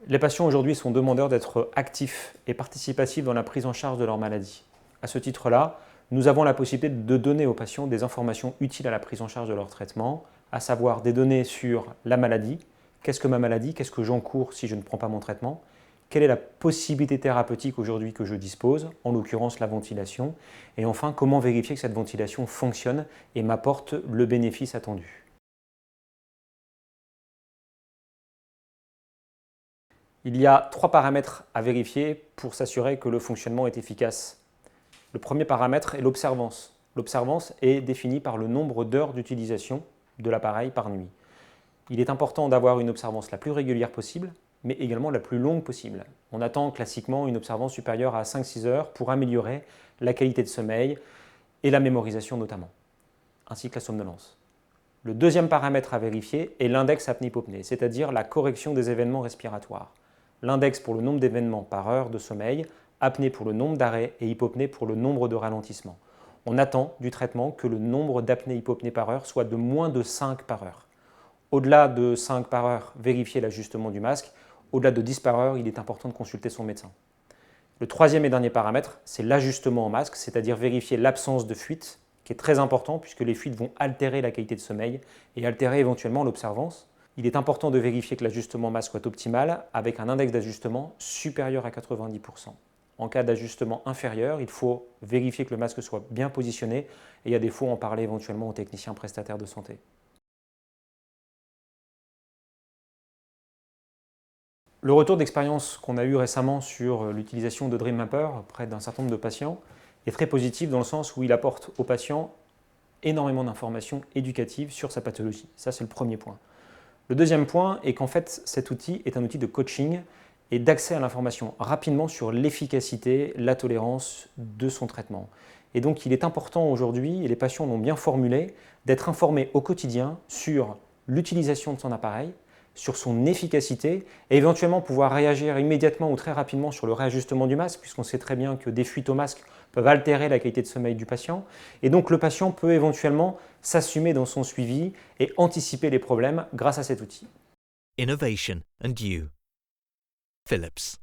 Les patients aujourd'hui sont demandeurs d'être actifs et participatifs dans la prise en charge de leur maladie. À ce titre-là, nous avons la possibilité de donner aux patients des informations utiles à la prise en charge de leur traitement, à savoir des données sur la maladie, qu'est-ce que ma maladie, qu'est-ce que j'encours si je ne prends pas mon traitement, quelle est la possibilité thérapeutique aujourd'hui que je dispose, en l'occurrence la ventilation, et enfin comment vérifier que cette ventilation fonctionne et m'apporte le bénéfice attendu. Il y a 3 paramètres à vérifier pour s'assurer que le fonctionnement est efficace. Le premier paramètre est l'observance. L'observance est définie par le nombre d'heures d'utilisation de l'appareil par nuit. Il est important d'avoir une observance la plus régulière possible, mais également la plus longue possible. On attend classiquement une observance supérieure à 5-6 heures pour améliorer la qualité de sommeil et la mémorisation notamment, ainsi que la somnolence. Le deuxième paramètre à vérifier est l'index apnée-hypopnée, c'est-à-dire la correction des événements respiratoires. L'index pour le nombre d'événements par heure de sommeil, apnée pour le nombre d'arrêts et hypopnée pour le nombre de ralentissements. On attend du traitement que le nombre d'apnées-hypopnées par heure soit de moins de 5 par heure. Au-delà de 5 par heure, vérifier l'ajustement du masque. Au-delà de 10 par heure, il est important de consulter son médecin. Le troisième et dernier paramètre, c'est l'ajustement au masque, c'est-à-dire vérifier l'absence de fuite, qui est très important puisque les fuites vont altérer la qualité de sommeil et altérer éventuellement l'observance. Il est important de vérifier que l'ajustement masque soit optimal avec un index d'ajustement supérieur à 90%. En cas d'ajustement inférieur, il faut vérifier que le masque soit bien positionné et à défaut en parler éventuellement aux techniciens prestataires de santé. Le retour d'expérience qu'on a eu récemment sur l'utilisation de DreamMapper auprès d'un certain nombre de patients est très positif dans le sens où il apporte aux patients énormément d'informations éducatives sur sa pathologie. Ça, c'est le premier point. Le deuxième point est qu'en fait, cet outil est un outil de coaching et d'accès à l'information rapidement sur l'efficacité, la tolérance de son traitement. Et donc, il est important aujourd'hui, et les patients l'ont bien formulé, d'être informés au quotidien sur l'utilisation de son appareil, sur son efficacité et éventuellement pouvoir réagir immédiatement ou très rapidement sur le réajustement du masque, puisqu'on sait très bien que des fuites au masque peuvent altérer la qualité de sommeil du patient. Et donc le patient peut éventuellement s'assumer dans son suivi et anticiper les problèmes grâce à cet outil. Innovation and you. Philips.